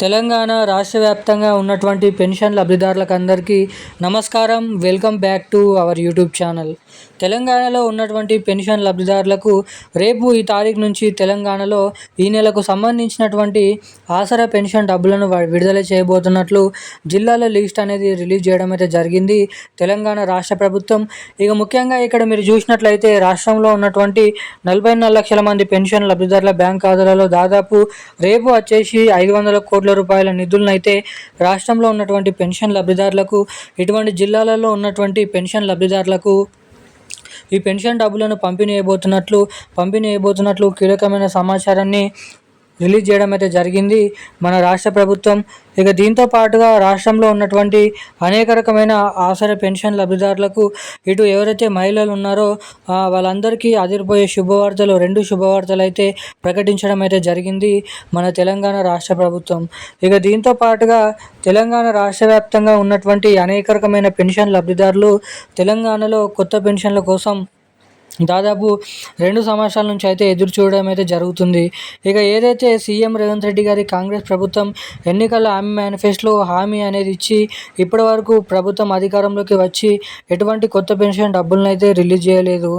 తెలంగాణ రాష్ట్ర వ్యాప్తంగా ఉన్నటువంటి పెన్షన్ లబ్ధిదారులకు అందరికీ నమస్కారం. Welcome back to our YouTube channel. తెలంగాణలో ఉన్నటువంటి పెన్షన్ లబ్ధిదారులకు రేపు ఈ తారీఖు నుంచి తెలంగాణలో ఈ నెలకు సంబంధించినటువంటి ఆసరా పెన్షన్ డబ్బులను విడుదల చేయబోతున్నట్లు జిల్లాల లిస్ట్ అనేది రిలీజ్ చేయడం అయితే జరిగింది తెలంగాణ రాష్ట్ర ప్రభుత్వం. ఇక ముఖ్యంగా ఇక్కడ మీరు చూసినట్లయితే రాష్ట్రంలో ఉన్నటువంటి 44 లక్షల మంది పెన్షన్ లబ్ధిదారుల బ్యాంక్ ఖాతాలలో దాదాపు రేపు వచ్చేసి 500 కోట్ల రూపాయల నిధులను అయితే రాష్ట్రంలో ఉన్నటువంటి పెన్షన్ లబ్ధిదారులకు, ఇటువంటి జిల్లాలలో ఉన్నటువంటి పెన్షన్ లబ్ధిదారులకు ఈ పెన్షన్ డబ్బులను పంపిణీ చేయబోతున్నట్లు కీలకమైన సమాచారాన్ని రిలీజ్ చేయడం అయితే జరిగింది మన రాష్ట్ర ప్రభుత్వం. ఇక దీంతో పాటుగా రాష్ట్రంలో ఉన్నటువంటి అనేక రకమైన ఆసరా పెన్షన్ లబ్ధిదారులకు, ఇటు ఎవరైతే మహిళలు ఉన్నారో వాళ్ళందరికీ అదిరిపోయే శుభవార్తలు, 2 శుభవార్తలు అయితే ప్రకటించడం అయితే జరిగింది మన తెలంగాణ రాష్ట్ర ప్రభుత్వం. ఇక దీంతో పాటుగా తెలంగాణ రాష్ట్ర వ్యాప్తంగా ఉన్నటువంటి అనేక రకమైన పెన్షన్ లబ్ధిదారులు తెలంగాణలో కొత్త పెన్షన్ల కోసం దాదాపు 2 సంవత్సరాల నుంచి అయితే ఎదురు చూడడం అయితే జరుగుతుంది. ఇక ఏదైతే సీఎం రేవంత్ రెడ్డి గారి కాంగ్రెస్ ప్రభుత్వం ఎన్నికల మేనిఫెస్టోలో హామీ అనేది ఇచ్చి ఇప్పటి వరకు ప్రభుత్వం అధికారంలోకి వచ్చి ఎటువంటి కొత్త పెన్షన్ డబ్బులను అయితే రిలీజ్ చేయలేదు.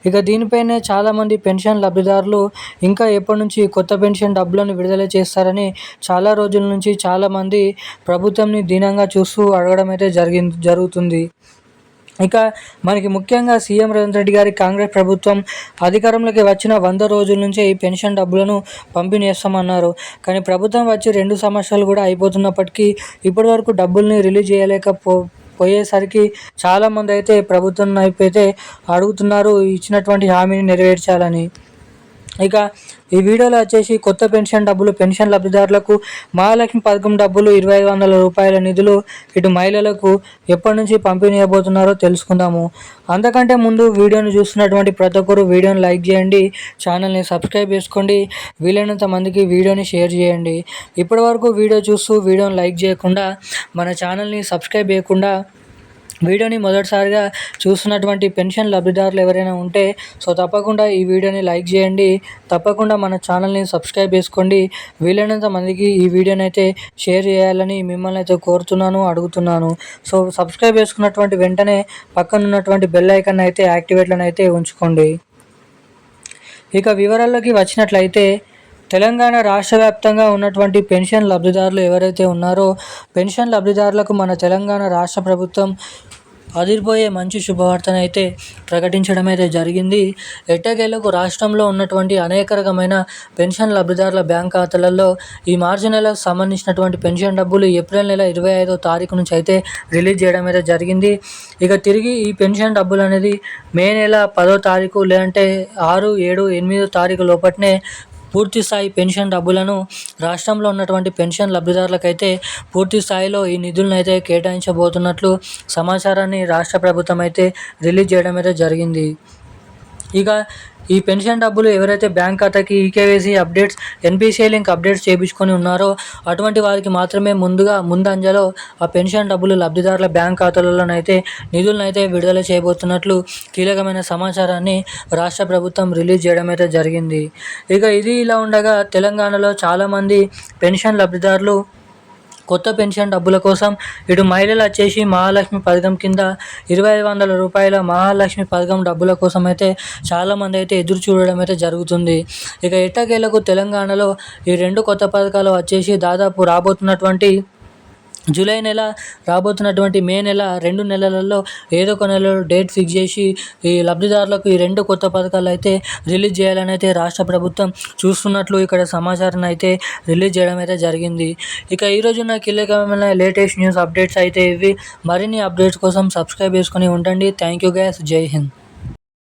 ఇక దీనిపైనే చాలామంది పెన్షన్ లబ్ధిదారులు ఇంకా ఎప్పటి నుంచి కొత్త పెన్షన్ డబ్బులను విడుదల చేస్తారని చాలా రోజుల నుంచి చాలామంది ప్రభుత్వంని దీనంగా చూస్తూ అడగడం అయితే జరుగుతుంది. ఇక మనకి ముఖ్యంగా సీఎం రేవంత్ రెడ్డి గారి కాంగ్రెస్ ప్రభుత్వం అధికారంలోకి వచ్చిన 100 రోజుల నుంచే ఈ పెన్షన్ డబ్బులను పంపిణీ చేస్తామన్నారు. కానీ ప్రభుత్వం వచ్చి 2 సంవత్సరాలు కూడా అయిపోతున్నప్పటికీ ఇప్పటి వరకు డబ్బుల్ని రిలీజ్ పోయేసరికి చాలామంది అయితే ప్రభుత్వం అయితే అడుగుతున్నారు ఇచ్చినటువంటి హామీని నెరవేర్చాలని. ఇక ఈ వీడియోలో వచ్చేసి కొత్త పెన్షన్ లబ్ధిదారులకు మహాలక్ష్మి పథకం డబ్బులు 2500 రూపాయల నిధులు ఇటు మహిళలకు ఎప్పటి నుంచి పంపిణీ చేయబోతున్నారో తెలుసుకుందాము. అంతకంటే ముందు వీడియోని చూస్తున్నటువంటి ప్రతి ఒక్కరు వీడియోని లైక్ చేయండి, ఛానల్ని సబ్స్క్రైబ్ చేసుకోండి, వీలైనంత మందికి వీడియోని షేర్ చేయండి. ఇప్పటి వరకు వీడియో చూస్తూ వీడియోని లైక్ చేయకుండా, మన ఛానల్ని సబ్స్క్రైబ్ చేయకుండా వీడియోని మొదటిసారిగా చూస్తున్నటువంటి పెన్షన్ లబ్ధిదారులు ఎవరైనా ఉంటే తప్పకుండా ఈ వీడియోని లైక్ చేయండి, తప్పకుండా మన ఛానల్ని సబ్స్క్రైబ్ చేసుకోండి, వీలైనంత మందికి ఈ వీడియోని అయితే షేర్ చేయాలని మిమ్మల్ని అయితే అడుగుతున్నాను. సబ్స్క్రైబ్ చేసుకున్నటువంటి వెంటనే పక్కన ఉన్నటువంటి బెల్ ఐకాన్ అయితే యాక్టివేట్లను అయితే ఉంచుకోండి. ఇక వివరాల్లోకి వచ్చినట్లయితే తెలంగాణ రాష్ట్ర వ్యాప్తంగా ఉన్నటువంటి పెన్షన్ లబ్ధిదారులు ఎవరైతే ఉన్నారో పెన్షన్ లబ్ధిదారులకు మన తెలంగాణ రాష్ట్ర ప్రభుత్వం అదిరిపోయే మంచి శుభవార్తను అయితే ప్రకటించడం అయితే జరిగింది. ఎట్టకేలకు రాష్ట్రంలో ఉన్నటువంటి అనేక రకమైన పెన్షన్ లబ్ధిదారుల బ్యాంక్ ఖాతాలలో ఈ మార్చి నెలకు సంబంధించినటువంటి పెన్షన్ డబ్బులు ఏప్రిల్ నెల 25వ తారీఖు నుంచి అయితే రిలీజ్ చేయడం అయితే జరిగింది. ఇక తిరిగి ఈ పెన్షన్ డబ్బులు అనేది మే నెల 10వ తారీఖు లేదంటే 6, 7, 8వ తారీఖు లోపట్నే పూర్తి స్థాయి పెన్షన్ డబ్బులను రాష్ట్రంలో ఉన్నటువంటి పెన్షన్ లబ్ధిదారులకైతే పూర్తి స్థాయిలో ఈ నిధులను అయితే కేటాయించబోతున్నట్లు సమాచారాన్ని రాష్ట్ర ప్రభుత్వం అయితే రిలీజ్ చేయడం అయితే జరిగింది. ఇక ఈ పెన్షన్ డబ్బులు ఎవరైతే బ్యాంక్ ఖాతాకి eKYC updates, NPCI link updates చేయించుకొని ఉన్నారో అటువంటి వారికి మాత్రమే ముందంజలో ఆ పెన్షన్ డబ్బులు లబ్ధిదారుల బ్యాంక్ ఖాతాలలోనైతే నిధులను అయితే విడుదల చేయబోతున్నట్లు కీలకమైన సమాచారాన్ని రాష్ట్ర ప్రభుత్వం రిలీజ్ చేయడం అయితే జరిగింది. ఇక ఇది ఇలా ఉండగా తెలంగాణలో చాలామంది పెన్షన్ లబ్ధిదారులు కొత్త పెన్షన్ డబ్బుల కోసం ఇటు మహిళలు వచ్చేసి మహాలక్ష్మి పథకం కింద 2500 రూపాయల మహాలక్ష్మి పథకం డబ్బుల కోసం అయితే చాలామంది అయితే ఎదురు చూడడం అయితే జరుగుతుంది. ఇక ఎట్టకేలకు తెలంగాణలో ఈ 2 కొత్త పథకాలు వచ్చేసి దాదాపు రాబోతున్నటువంటి జూలై నెల, రాబోతున్నటువంటి మే నెల, 2 నెలలలో ఏదో ఒక నెలలో డేట్ ఫిక్స్ చేసి ఈ లబ్ధిదారులకు ఈ 2 కొత్త పథకాలు అయితే రిలీజ్ చేయాలని అయితే రాష్ట్ర ప్రభుత్వం చూస్తున్నట్లు ఇక్కడ సమాచారం అయితే రిలీజ్ చేయడం అయితే జరిగింది. ఇక ఈరోజు ఉన్న కీలకమైన లేటెస్ట్ న్యూస్ అప్డేట్స్ అయితే ఇవి. మరిన్ని అప్డేట్స్ కోసం సబ్స్క్రైబ్ చేసుకొని ఉండండి. Thank you guys. జై హింద్.